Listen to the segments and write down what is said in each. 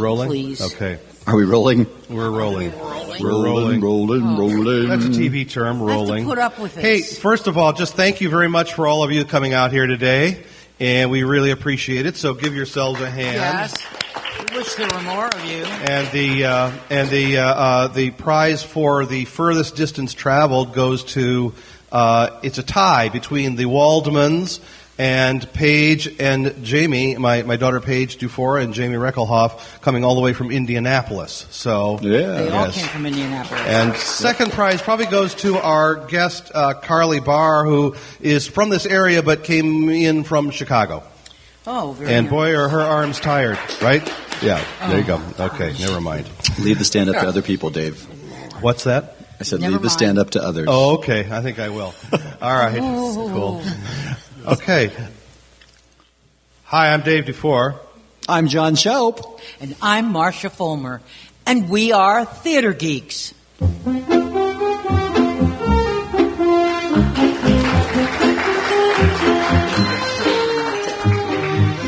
Rolling? Please. Okay. Are we rolling? We're rolling. Rolling. That's a TV term, rolling. I have to put up with this. Hey, first of all, just thank you very much for all of you coming out here today, and we really appreciate it. So give yourselves a hand. Yes. We wish there were more of you. And the prize for the furthest distance traveled goes to it's a tie between the Waldmans and Paige and Jamie, my daughter Paige Dufour and Jamie Reckelhoff, coming all the way from Indianapolis. So They all came from Indianapolis. And second prize probably goes to our guest Carly Barr, who is from this area but came in from Chicago. Oh, very And nice. boy, are her arms tired, right? Yeah, there you go. Okay, never mind. Leave the stand up to other people, Dave. What's that? I said Never leave the mind. stand up to others. Oh, okay. I think I will. All right. Cool. Okay. Hi, I'm Dave Dufour. I'm John Shope. And I'm Marcia Fulmer. And we are Theater Geeks.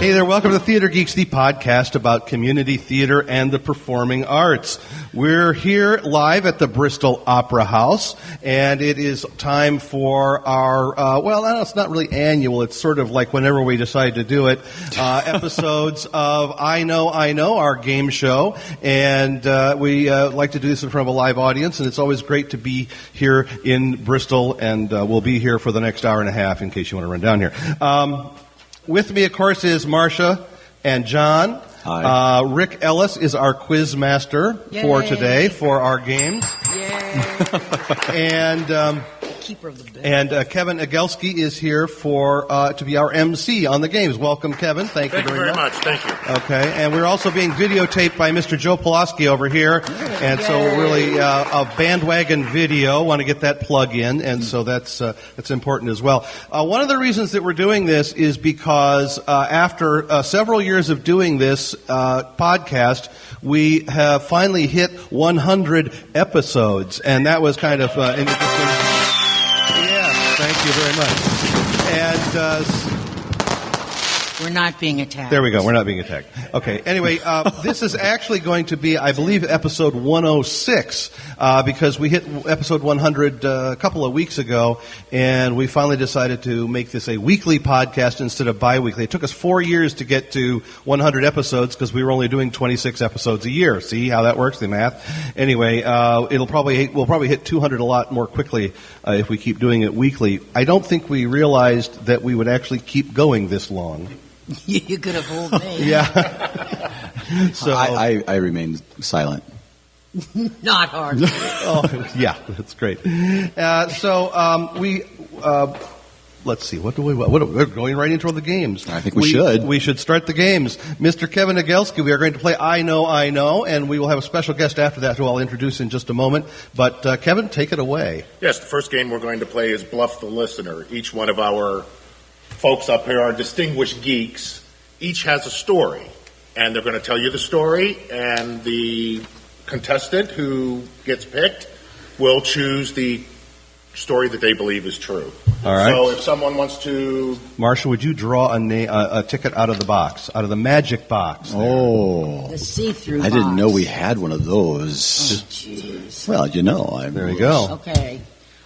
Hey there, welcome to Theater Geeks, the podcast about community theater and the performing arts. We're here live at the Bristol Opera House, and it is time for our, well, it's not really annual, it's sort of like whenever we decide to do it, episodes of I Know, our game show, and we like to do this in front of a live audience, and it's always great to be here in Bristol, and we'll be here for the next hour and a half in case you want to run down here. With me, of course, is Marcia and John. Hi. Rick Ellis is our quiz master for today for our games. Yay. Keeper of the bed. And Kevin Agelski is here for to be our MC on the games. Welcome, Kevin. Thank you very much. Thank you. Okay, and we're also being videotaped by Mr. Joe Pulaski over here, and so really a bandwagon video. Want to get that plug in, and so that's important as well. One of the reasons that we're doing this is because after several years of doing this podcast, we have finally hit 100 episodes, and that was kind of an interesting. Thank you very much. And We're not being attacked. there we go. We're not being attacked. Okay. Anyway, this is actually going to be, I believe, episode 106, because we hit episode 100 a couple of weeks ago, and we finally decided to make this a weekly podcast instead of bi-weekly. It took us 4 years to get to 100 episodes because we were only doing 26 episodes a year. See how that works, the math? Anyway, we'll probably hit 200 a lot more quickly if we keep doing it weekly. I don't think we realized that we would actually keep going this long. You could have fooled me. Yeah. So I remain silent. Not hard. oh, yeah, that's great. Let's see. We're going right into the games. I think we should. We should start the games. Mr. Kevin Agelski, we are going to play I Know, and we will have a special guest after that who I'll introduce in just a moment. But Kevin, take it away. Yes, the first game we're going to play is Bluff the Listener. Each one of our folks up here are distinguished geeks. Each has a story, and they're going to tell you the story, and the contestant who gets picked will choose the story that they believe is true. All right. So if someone wants to... Marsha, would you draw a ticket out of the box, out of the magic box? There. Oh. The see-through I didn't box. know we had one of those. Oh, jeez. Well, There we go. Okay.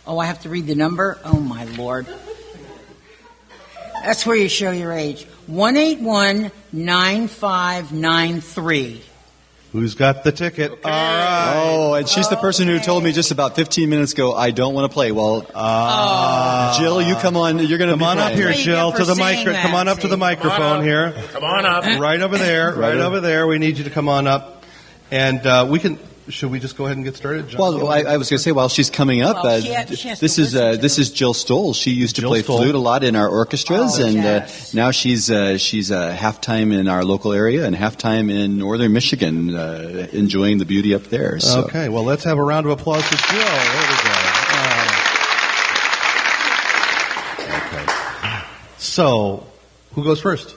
Oh, I have to read the number? Oh, my Lord. That's where you show your age. 181-9593. Who's got the ticket? Okay. All right. Oh, and she's the person who told me just about 15 minutes ago, I don't want to play. Well, Jill, you come on. You're going to Come on up here, What do you Jill, get to for the saying that, Come on up to the see? microphone here. Come on up. Right over there. Right Right over there. We need you to come on up. And we can... Should we just go ahead and get started, John? Well, I was going to say, while she's coming up, Well, she has to this is Jill Stoll. She used to Jill play Stoll. flute a lot in our orchestras, Oh, and yes. now she's halftime in our local area and halftime in northern Michigan, enjoying the beauty up there. So. Okay, well, let's have a round of applause for Jill. There we go. Okay. So, who goes first?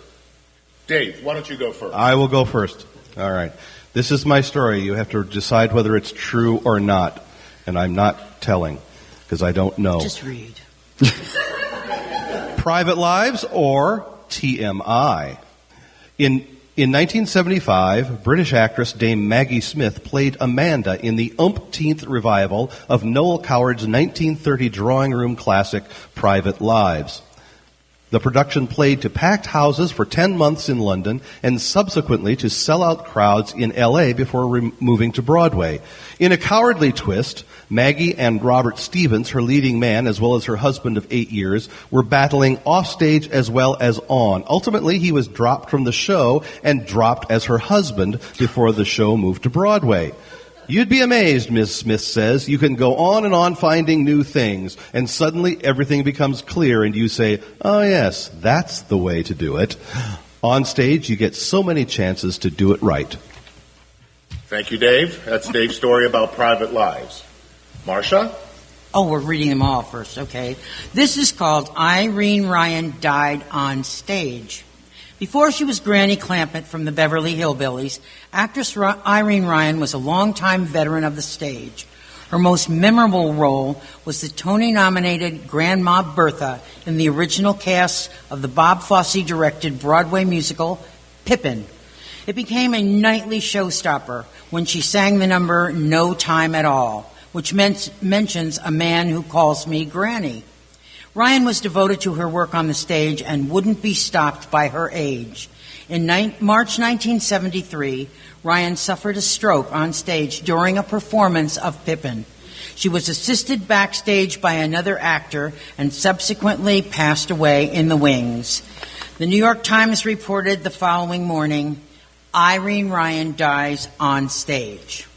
Dave, why don't you go first? I will go first. All right. This is my story. You have to decide whether it's true or not. And I'm not telling, because I don't know. Just read. Private Lives or TMI? In In 1975, British actress Dame Maggie Smith played Amanda in the umpteenth revival of Noel Coward's 1930 drawing room classic, Private Lives. The production played to packed houses for 10 months in London and subsequently to sell-out crowds in L.A. before moving to Broadway. In a cowardly twist, Maggie and Robert Stevens, her leading man, as well as her husband of 8 years, were battling offstage as well as on. Ultimately, he was dropped from the show and dropped as her husband before the show moved to Broadway. You'd be amazed, Miss Smith says. You can go on and on finding new things, and suddenly everything becomes clear, and you say, oh yes, that's the way to do it. On stage, you get so many chances to do it right. Thank you, Dave. That's Dave's story about Private Lives. Marcia? Oh, we're reading them all first, okay. This is called Irene Ryan Died on Stage. Before she was Granny Clampett from the Beverly Hillbillies, actress Irene Ryan was a longtime veteran of the stage. Her most memorable role was the Tony-nominated Grandma Bertha in the original cast of the Bob Fosse-directed Broadway musical, Pippin. It became a nightly showstopper when she sang the number No Time at All, which mentions a man who calls me Granny. Ryan was devoted to her work on the stage and wouldn't be stopped by her age. In March 1973, Ryan suffered a stroke on stage during a performance of Pippin. She was assisted backstage by another actor and subsequently passed away in the wings. The New York Times reported the following morning, Irene Ryan dies on stage.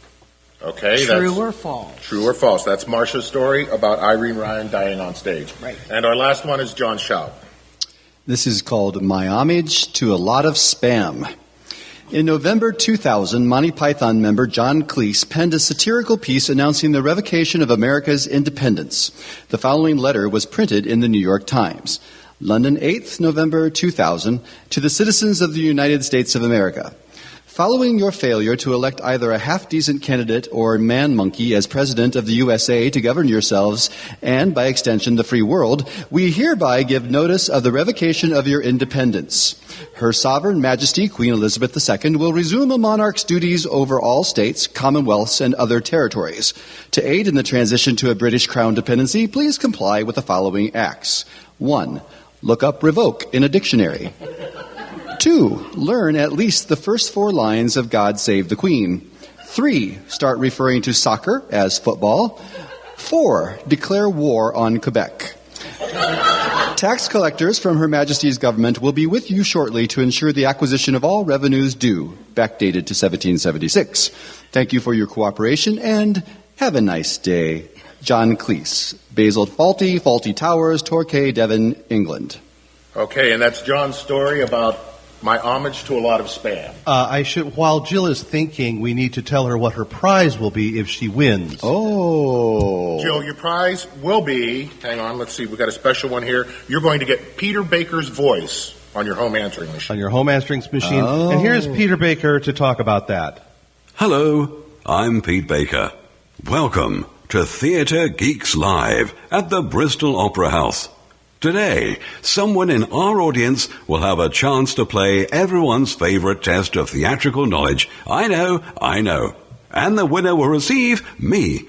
Okay, True or false? True or false. That's Marcia's story about Irene Ryan dying on stage. Right. And our last one is John Schaub. This is called My Homage to a Lot of Spam. In November 2000, Monty Python member John Cleese penned a satirical piece announcing the revocation of America's independence. The following letter was printed in the New York Times. London, 8th November 2000, to the citizens of the United States of America. Following your failure to elect either a half-decent candidate or man-monkey as president of the USA to govern yourselves, and, by extension, the free world, we hereby give notice of the revocation of your independence. Her Sovereign Majesty, Queen Elizabeth II, will resume a monarch's duties over all states, commonwealths, and other territories. To aid in the transition to a British Crown dependency, please comply with the following acts. 1. Look up revoke in a dictionary. 2. Learn at least the first 4 lines of God Save the Queen. 3. Start referring to soccer as football. 4. Declare war on Quebec. Tax collectors from Her Majesty's government will be with you shortly to ensure the acquisition of all revenues due, backdated to 1776. Thank you for your cooperation and have a nice day. John Cleese, Basil Faulty Towers, Torquay, Devon, England. Okay, and that's John's story about my homage to a lot of spam. While Jill is thinking, we need to tell her what her prize will be if she wins. Oh. Jill, your prize will be, hang on, let's see, we've got a special one here. You're going to get Peter Baker's voice on your home answering machine. On your home answering machine. Oh. And here's Peter Baker to talk about that. Hello, I'm Pete Baker. Welcome to Theatre Geeks Live at the Bristol Opera House. Today, someone in our audience will have a chance to play everyone's favorite test of theatrical knowledge. I know. And the winner will receive me.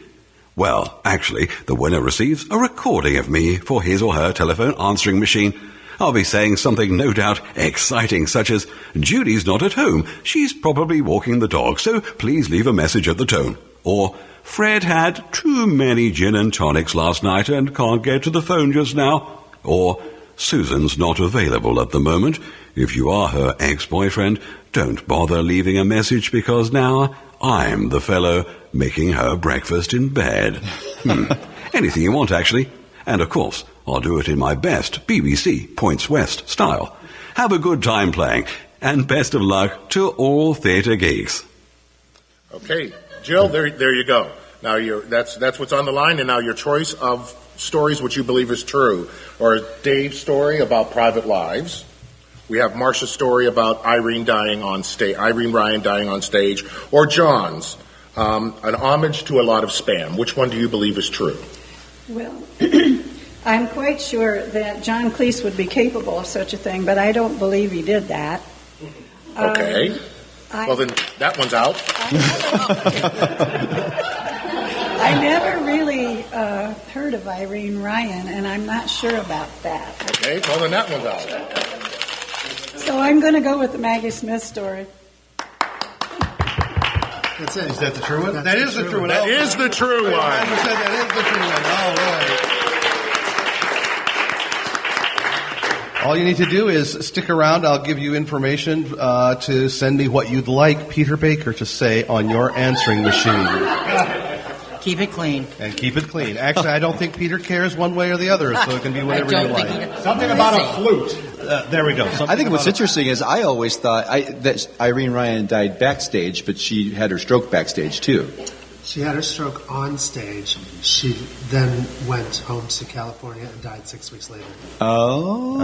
Well, actually, the winner receives a recording of me for his or her telephone answering machine. I'll be saying something no doubt exciting, such as, Judy's not at home. She's probably walking the dog, so please leave a message at the tone. Or, Fred had too many gin and tonics last night and can't get to the phone just now. Or, Susan's not available at the moment. If you are her ex-boyfriend, don't bother leaving a message because now I'm the fellow making her breakfast in bed. Anything you want, actually. And of course, I'll do it in my best BBC Points West style. Have a good time playing, and best of luck to all theatre geeks. Okay, Jill, there you go. Now that's what's on the line, and now your choice of stories which you believe is true, or Dave's story about Private Lives. We have Marcia's story about Irene Ryan dying on stage, or John's, an homage to a lot of spam. Which one do you believe is true? Well, I'm quite sure that John Cleese would be capable of such a thing, but I don't believe he did that. Okay. Well, then that one's out. I never really heard of Irene Ryan, and I'm not sure about that. Okay, well, then that one's out. So I'm going to go with the Maggie Smith story. That's it. Is that the true one? That is the true one. That is the true one. As you said, that is the true one. All right. All you need to do is stick around. I'll give you information to send me what you'd like Peter Baker to say on your answering machine. Keep it clean. And keep it clean. Actually, I don't think Peter cares one way or the other, so it can be whatever you like. Something about a flute. There we go. I think what's interesting is I always thought that Irene Ryan died backstage, but she had her stroke backstage too. She had her stroke on stage. She then went home to California and died 6 weeks later. Oh,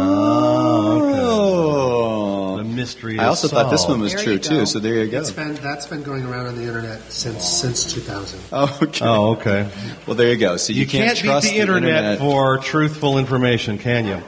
okay. The mystery is I also thought this one was There true you go. too, so there you go. That's been going around on the internet since 2000. Okay. Oh, okay. Well, there you go. So you can't beat trust the internet for truthful information, can you?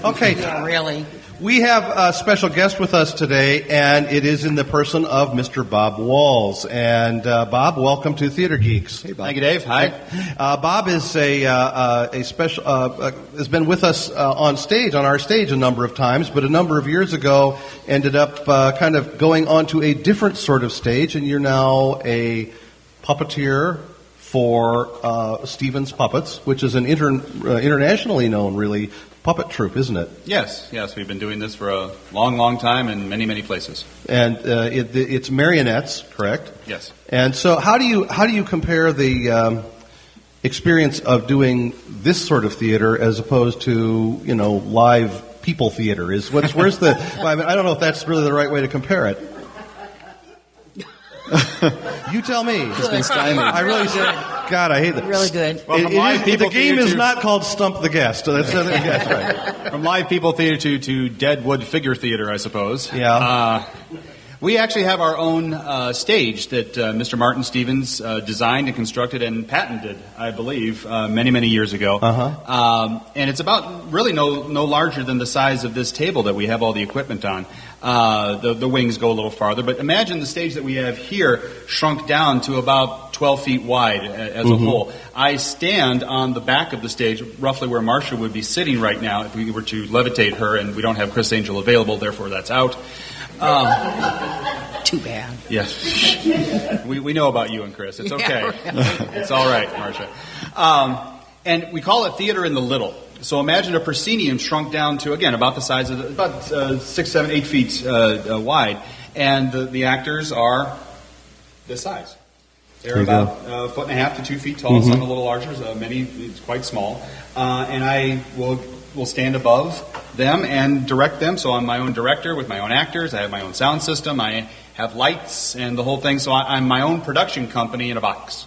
Okay. Really? We have a special guest with us today, and it is in the person of Mr. Bob Walls. And Bob, welcome to Theater Geeks. Hey, Bob. Thank you, Dave. Hi. Bob is a special has been with us on our stage a number of times, but a number of years ago ended up kind of going onto a different sort of stage, and you're now a puppeteer for Stevens Puppets, which is an internationally known, really, puppet troupe, isn't it? Yes. We've been doing this for a long, long time in many, many places. And it's marionettes, correct? Yes. And so, how do you compare the experience of doing this sort of theater as opposed to live people theater? Where's the? I don't know if that's really the right way to compare it. You tell me. I really God, I hate that. Really good. Well, from live people the game theater is to- not called Stump the Guest. So that's right. From live people theater to deadwood figure theater, I suppose. Yeah. We actually have our own stage that Mr. Martin Stevens designed and constructed and patented, I believe, many, many years ago. And it's about really no larger than the size of this table that we have all the equipment on. The wings go a little farther, but imagine the stage that we have here shrunk down to about 12 feet wide as a whole. I stand on the back of the stage, roughly where Marcia would be sitting right now if we were to levitate her, and we don't have Chris Angel available, therefore that's out. Too bad. Yes. We know about you and Chris. It's okay. Yeah, It's all right, Marcia. And we call it theater in the little. So imagine a proscenium shrunk down to, again, about the size of about 6, 7, 8 feet wide. And the actors are this size. They're about a foot and a half to 2 feet tall, some a little larger, many it's quite small. And I will stand above them and direct them. So I'm my own director with my own actors. I have my own sound system. I have lights and the whole thing. So I'm my own production company in a box.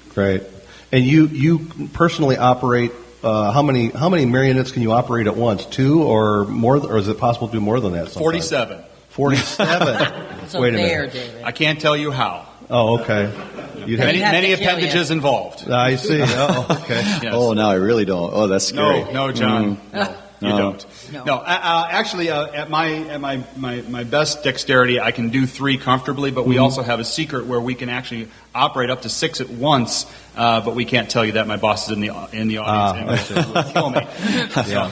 Great. And you personally operate how many marionettes can you operate at once? 2 or more, or is it possible to do more than that? Sometimes? 47. 47. So Wait a there, minute. David. I can't tell you how. Oh, okay. You'd have, I'd have Many to kill appendages you. involved. I see. Oh, okay. Yes. Oh, now I really don't. Oh, that's scary. No, John. No, you No. don't. No. Actually, at my best dexterity, I can do 3 comfortably. But we also have a secret where we can actually operate up to 6 at once. But we can't tell you that. My boss is in the audience and will kill me. Yeah.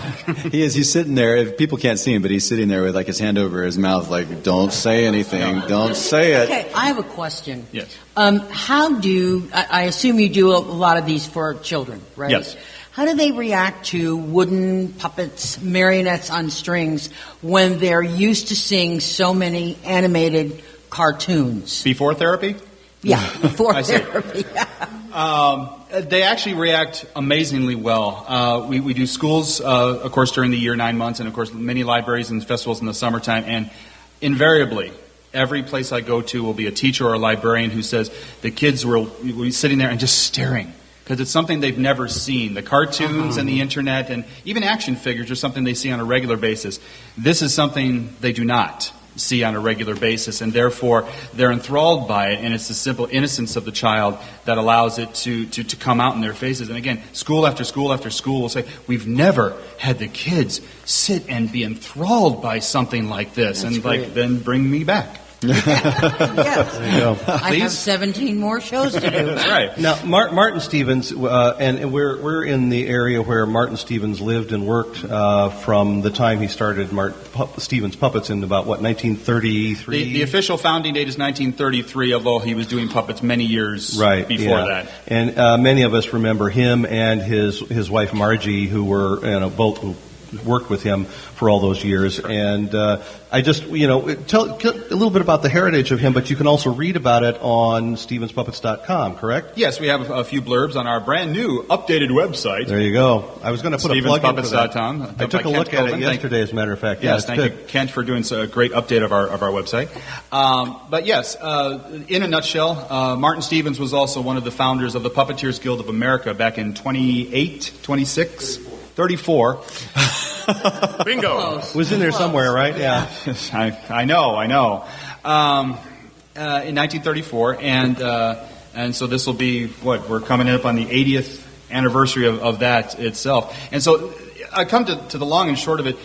He's sitting there. If people can't see him, but he's sitting there with like his hand over his mouth, like, don't say anything. Don't say it. Okay, I have a question. Yes. How do I assume you do a lot of these for children, right? Yes. How do they react to wooden puppets, marionettes on strings, when they're used to seeing so many animated cartoons? Before therapy? Yeah, before I see. therapy. They actually react amazingly well. We do schools, of course, during the year, 9 months, and of course, many libraries and festivals in the summertime. And invariably, every place I go to will be a teacher or a librarian who says the kids will be sitting there and just staring because it's something they've never seen. The cartoons and the internet and even action figures are something they see on a regular basis. This is something they do not. see on a regular basis, and therefore they're enthralled by it, and it's the simple innocence of the child that allows it to come out in their faces. And again, school after school after school will say, we've never had the kids sit and be enthralled by something like this. That's and great. like, then bring me back. Yes. There you go. I have 17 more shows to do. That's right. Now, Martin Stevens, and we're in the area where Martin Stevens lived and worked from the time he started Stevens Puppets in about, 1933? The official founding date is 1933, although he was doing puppets many years before that. And many of us remember him and his wife Margie, who were both who worked with him for all those years. And I just, tell a little bit about the heritage of him, but you can also read about it on stevenspuppets.com, correct? Yes, we have a few blurbs on our brand new updated website. There you go. I was going to put a plug in for that. stevenspuppets.com. I took a look at it yesterday, as a matter of fact. Yes, Yeah, thank you, Kent, for doing a great update of our website. But yes, in a nutshell, Martin Stevens was also one of the founders of the Puppeteers Guild of America back in 34. Bingo. Was in there somewhere, right? Yeah. I know. In 1934, and so this will be we're coming up on the 80th anniversary of that itself. And so I come to the long and short of it.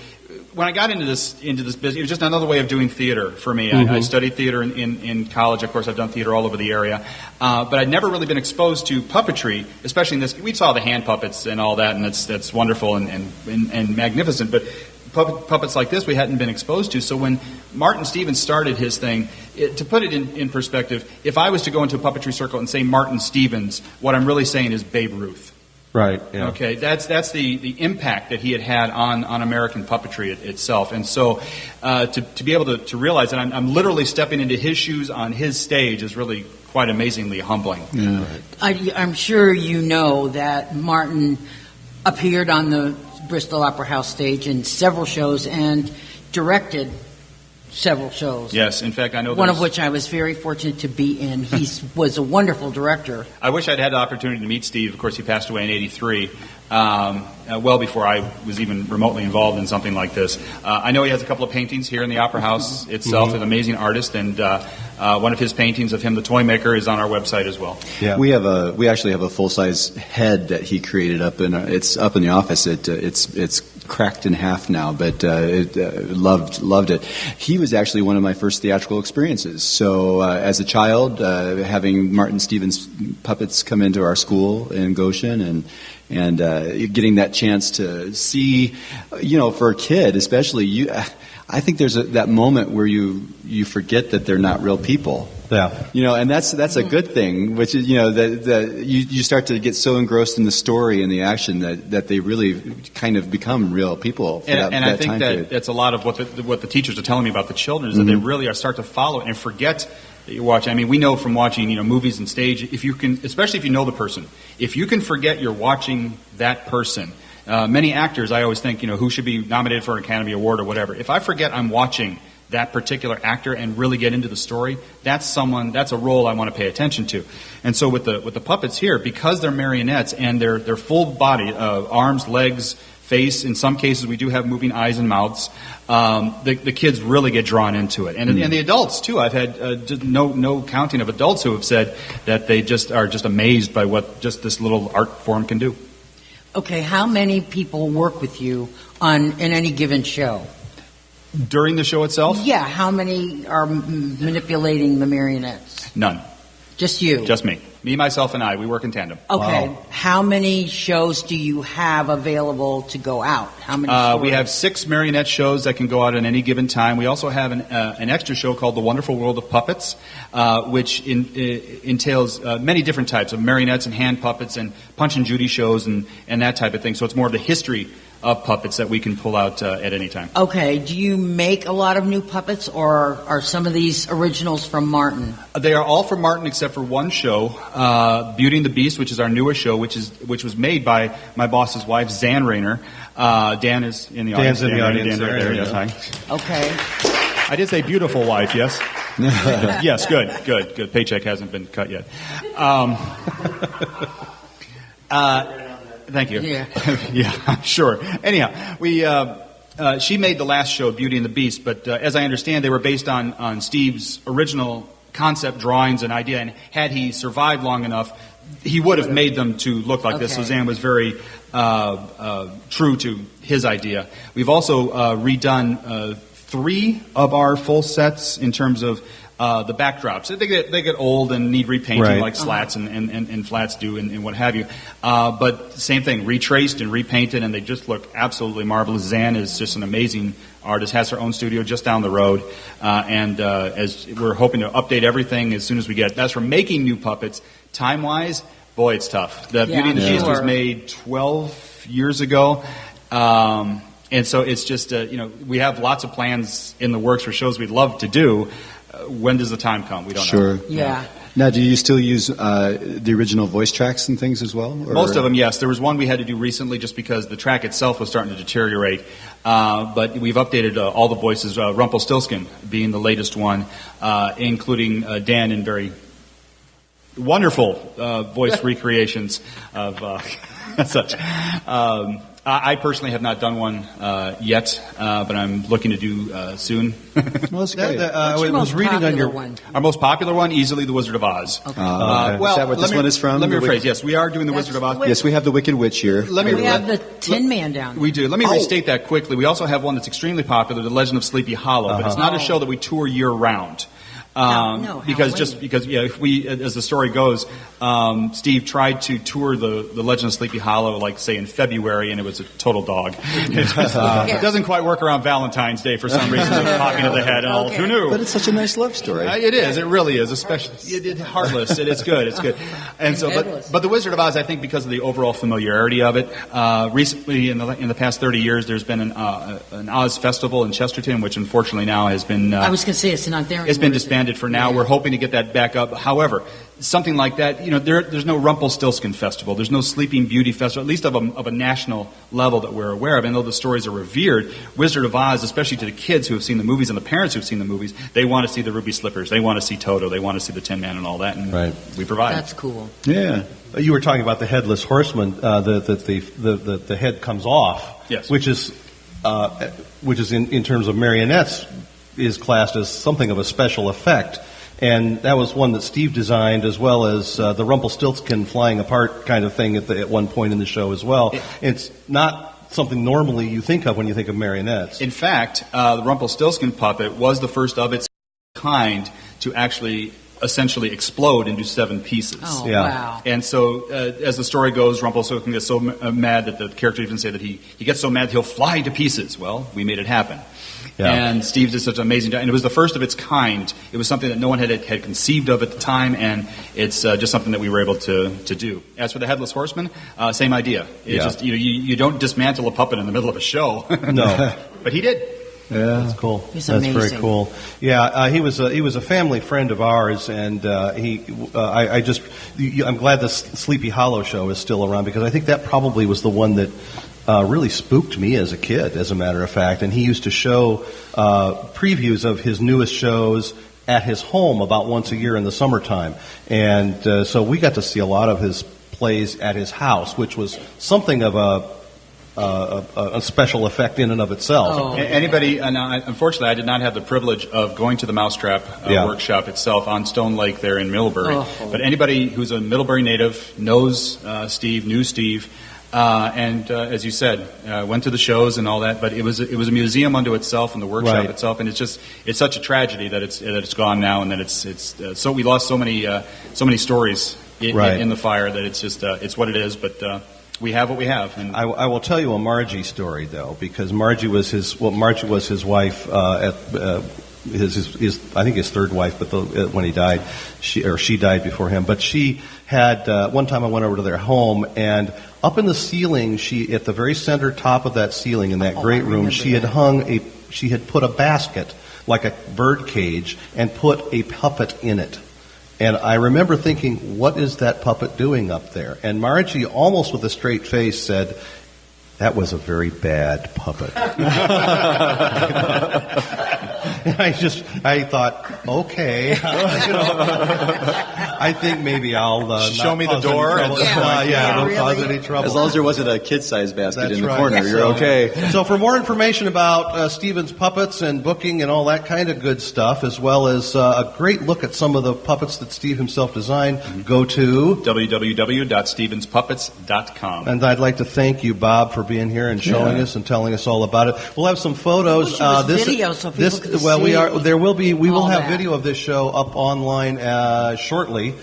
When I got into this business, it was just another way of doing theater for me. I studied theater in college. Of course, I've done theater all over the area, but I'd never really been exposed to puppetry, especially in this. We saw the hand puppets and all that, and that's wonderful and magnificent. But puppets like this, we hadn't been exposed to. So when Martin Stevens started his thing, to put it in perspective, if I was to go into a puppetry circle and say Martin Stevens, what I'm really saying is Babe Ruth. Right. Yeah. Okay, that's the impact that he had on American puppetry itself, and so to be able to realize that I'm literally stepping into his shoes on his stage is really quite amazingly humbling. Yeah. I'm sure you know that Martin appeared on the Bristol Opera House stage in several shows and directed several shows. Yes, in fact, I know one of which I was very fortunate to be in. He was a wonderful director. I wish I'd had the opportunity to meet Steve. Of course, he passed away in ¡83, well before I was even remotely involved in something like this. I know he has a couple of paintings here in the Opera House itself. He's an amazing artist, and one of his paintings of him, the toy maker, is on our website as well. Yeah. We actually have a full size head that he created it's up in the office. It's cracked in half now, but loved it. He was actually one of my first theatrical experiences. So as a child, having Martin Stevens puppets come into our school in Goshen and getting that chance to see, for a kid especially, I think there's that moment where you forget that they're not real people. Yeah. And that's a good thing, which is, you start to get so engrossed in the story and the action that they really kind of become real people for that I think time that period. that's a lot of what the teachers are telling me about the children is that they really start to follow and forget that you're watching. I mean, we know from watching, movies and stage, if you can, especially if you know the person, if you can forget you're watching that person. Many actors, I always think, who should be nominated for an Academy Award or whatever. If I forget I'm watching that particular actor and really get into the story, that's a role I want to pay attention to. And so with the puppets here, because they're marionettes and they're full body, arms, legs, face, in some cases we do have moving eyes and mouths, the kids really get drawn into it. And the adults too. I've had no counting of adults who have said that they are just amazed by what just this little art form can do. Okay, how many people work with you in any given show? During the show itself? Yeah, how many are manipulating the marionettes? None. Just you? Just me. Me, myself, and I. We work in tandem. Okay. Wow. How many shows do you have available to go out? How many shows? We have 6 marionette shows that can go out at any given time. We also have an extra show called The Wonderful World of Puppets, which entails many different types of marionettes and hand puppets and Punch and Judy shows and that type of thing. So it's more of the history of puppets that we can pull out at any time. Okay. Do you make a lot of new puppets, or are some of these originals from Martin? They are all from Martin except for one show, Beauty and the Beast, which is our newest show, which was made by my boss's wife, Dan Raynor. Dan is in the audience. Dan's in the audience. Dan right there. Yes, hi. Okay. I did say beautiful wife, yes? Yes, good. Paycheck hasn't been cut yet. Thank you. Yeah. Yeah, I'm sure. Anyhow, we she made the last show, Beauty and the Beast, but as I understand, they were based on Steve's original concept drawings and idea, and had he survived long enough, he would have made them to look like this. Suzanne was very true to his idea. We've also redone 3 of our full sets in terms of the backdrops. They get old and need repainting, like slats and flats do and what have you. But same thing, retraced and repainted, and they just look absolutely marvelous. Zan is just an amazing artist, has her own studio just down the road, and as we're hoping to update everything as soon as we get. As for making new puppets, time-wise, boy, it's tough. The Beauty and the Beast was made 12 years ago. And so it's just, we have lots of plans in the works for shows we'd love to do. When does the time come? We don't know. Sure. Yeah. Now, do you still use the original voice tracks and things as well? Or? Most of them, yes. There was one we had to do recently just because the track itself was starting to deteriorate. But we've updated all the voices, Rumpelstiltskin being the latest one, including Dan in very wonderful voice recreations of such. I personally have not done one yet, but I'm looking to do soon. Well, that's great. What's your most popular one? Our most popular one, easily The Wizard of Oz. Okay. Is that what this one is from? Let me rephrase. Yes, we are doing The Wizard of Oz. Yes, we have the Wicked Witch here. We have the Tin Man down. We do. Let me restate that quickly. We also have one that's extremely popular, The Legend of Sleepy Hollow, but it's not a show that we tour year-round. Because if we, as the story goes, Steve tried to tour the Legend of Sleepy Hollow, like say in February, and it was a total dog. It doesn't quite work around Valentine's Day for some reason. It's popping to the head and all. Who knew? But it's such a nice love story. It is. It really is. Especially it's heartless. It's good. It's good. And so, but the Wizard of Oz, I think, because of the overall familiarity of it, recently in the past 30 years, there's been an Oz festival in Chesterton, which unfortunately now has been. I was going to say it's not there anymore. It's been disbanded for now. We're hoping to get that back up. However, something like that, there's no Rumpelstiltskin festival. There's no Sleeping Beauty festival, at least of a national level that we're aware of. And though the stories are revered, Wizard of Oz, especially to the kids who have seen the movies and the parents who have seen the movies, they want to see the Ruby Slippers. They want to see Toto. They want to see the Tin Man and all that. And we provide. That's cool. Yeah. You were talking about the headless horseman, the head comes off. Yes. Which is in terms of marionettes is classed as something of a special effect. And that was one that Steve designed, as well as the Rumpelstiltskin flying apart kind of thing at one point in the show as well. It's not something normally you think of when you think of marionettes. In fact, the Rumpelstiltskin puppet was the first of its kind to actually essentially explode into 7 pieces. Oh, wow. And so, as the story goes, Rumpelstiltskin gets so mad that the character even say that he gets so mad he'll fly to pieces. Well, we made it happen. Yeah. And Steve did such an amazing job. And it was the first of its kind. It was something that no one had conceived of at the time, and it's just something that we were able to do. As for the Headless Horseman, same idea. It's just you don't dismantle a puppet in the middle of a show. No. But he did. Yeah, that's cool. He's that's amazing. Very cool. Yeah, he was a family friend of ours, and I'm glad the Sleepy Hollow show is still around, because I think that probably was the one that really spooked me as a kid, as a matter of fact. And he used to show previews of his newest shows at his home about once a year in the summertime, and so we got to see a lot of his plays at his house, which was something of a special effect in and of itself. Oh. Anybody? Unfortunately, I did not have the privilege of going to the Mousetrap workshop itself on Stone Lake there in Middlebury. Oh. But anybody who's a Middlebury native knows Steve, knew Steve, and as you said, went to the shows and all that. But it was a museum unto itself, and the workshop itself, and it's such a tragedy that it's gone now, and that it's so we lost so many stories in the fire that it's just it's what it is, but. We have what we have. And I will tell you a Margie story, though, because Margie was his wife at his I think his third wife, but when he died, she died before him. But she had one time I went over to their home, and up in the ceiling, at the very center top of that ceiling in that great room, she had put a basket like a bird cage and put a puppet in it. And I remember thinking, what is that puppet doing up there? And Margie, almost with a straight face, said, that was a very bad puppet. And I thought, okay. I think maybe I'll Show not me the cause any door. trouble. Yeah, don't really. cause any trouble. As long as there wasn't a kid-sized basket That's in the right. corner, you're So- okay. So for more information about Stephen's puppets and booking and all that kind of good stuff, as well as a great look at some of the puppets that Steve himself designed, go to... www.stevenspuppets.com. And I'd like to thank you, Bob, for being here and showing us and telling us all about it. We'll have some photos. I wish it was video so people could see We will all have that. video of this show up online shortly.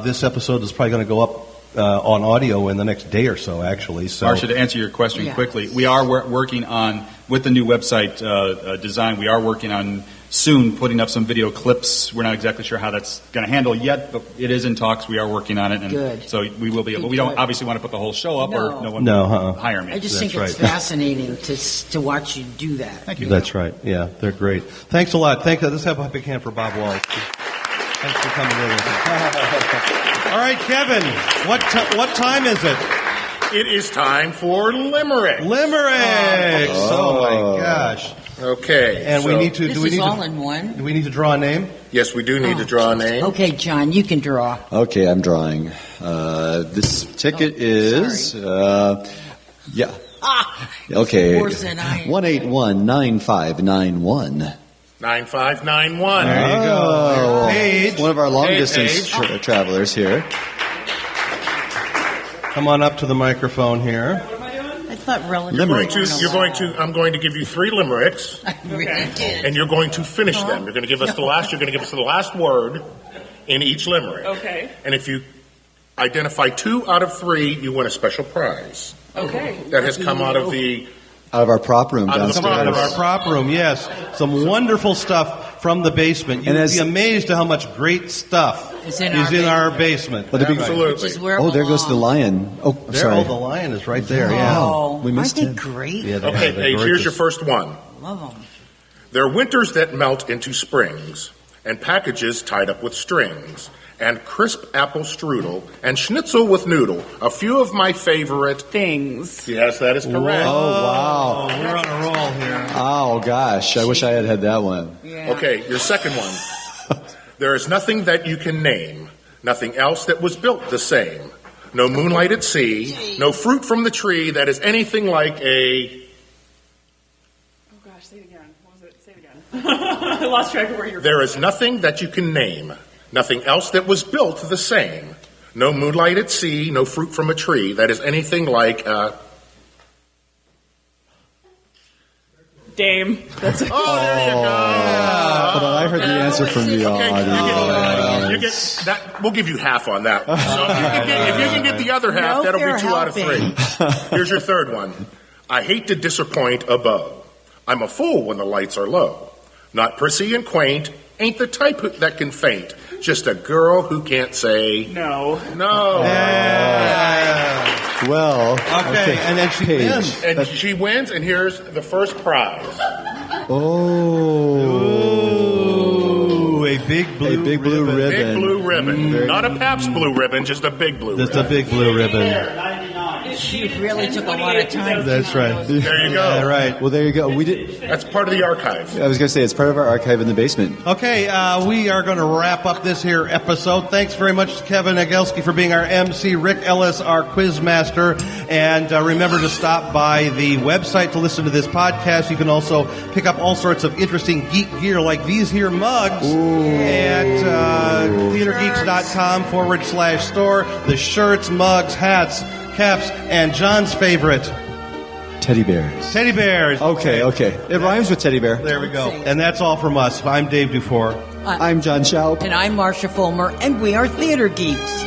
This episode is probably going to go up on audio in the next day or so, actually. So, Marsha, to answer your question quickly, we are working on, with the new website design, we are working on soon putting up some video clips. We're not exactly sure how that's going to handle yet, but it is in talks. We are working on it. And Good. So we will be able. We don't obviously want to put the whole show up or no one will hire me. I just That's think it's right. fascinating to watch you do that. Thank you. That's right. Yeah, they're great. Thanks a lot. Let's have a big hand for Bob Walsh. Thanks for coming in. All right, Kevin, what time is it? It is time for limericks. Limericks! Oh my gosh. Okay. And we so- need to. This Do we is need all to? in one. Do we need to draw a name? Yes, we do need to draw a name. Okay, John, you can draw. Okay, I'm drawing. This ticket is, yeah. Okay. Worse than I am. 181-9591. 9591. There you go. Oh, Paige. one of our long Hey, distance Paige. travelers here. Come on up to the microphone here. I thought relative. I'm going to give you 3 limericks, I really did. and you're going to finish them. You're going to give us the last word in each limerick. Okay. And if you identify 2 out of 3, you win a special prize. Okay. That has come out of the Out of our prop room Out of the Come on, downstairs. our prop room, yes. Some wonderful stuff from the basement. You'd And as- be amazed at how much great stuff Is in is our in our basement. Well, the big- Absolutely. Which is where it Oh, there goes the belongs. lion. Oh, I'm There, sorry. oh, the lion is right there, yeah. Oh, We missed aren't they him. great? Yeah, they Okay, are. They're Paige, here's your gorgeous. first one. Love them. They're winters that melt into springs, and packages tied up with strings, and crisp apple strudel, and schnitzel with noodle. A few of my favorite. Things. Yes, that is correct. Oh, wow. Oh, we're on a roll here. Oh, gosh. I wish I had had that one. Yeah. Okay, your second one. There is nothing that you can name, nothing else that was built the same. No moonlight at sea, no fruit from the tree that is anything like a. Oh gosh, say it again. What was it? Say it again. I lost track of where you're. There is nothing that you can name, nothing else that was built the same. No moonlight at sea, no fruit from a tree that is anything like a. Dame. That's it. Oh, there you go. Hold on, I heard the answer from the Okay, audience. you get that. We'll give you half on that. So if you can get the other half, No that'll fair be 2 out of helping. 3. Here's your third one. I hate to disappoint a beau. I'm a fool when the lights are low. Not prissy and quaint, ain't the type that can faint. Just a girl who can't say No. no. Well, Okay, and then she Paige. wins. And she wins, and here's the first prize. Oh. Ooh, a big blue A big blue ribbon. Big blue ribbon. Very- Not a Pabst blue ribbon, just a big blue That's ribbon. a big blue ribbon. She really took a lot of time. That's right. There you go. Yeah, right. Well, there you go. We did. That's part of the archive. I was going to say it's part of our archive in the basement. Okay, we are going to wrap up this here episode. Thanks very much to Kevin Nagelski for being our MC, Rick Ellis, our quiz master. And remember to stop by the website to listen to this podcast. You can also pick up all sorts of interesting geek gear like these here mugs at theatergeeks.com/store. The shirts, mugs, hats, caps, and John's favorite, Teddy bears. teddy bears. Okay. It rhymes with teddy bear. There we go. And that's all from us. I'm Dave Dufour. I'm John Schaub. And I'm Marcia Fulmer, and we are Theater Geeks.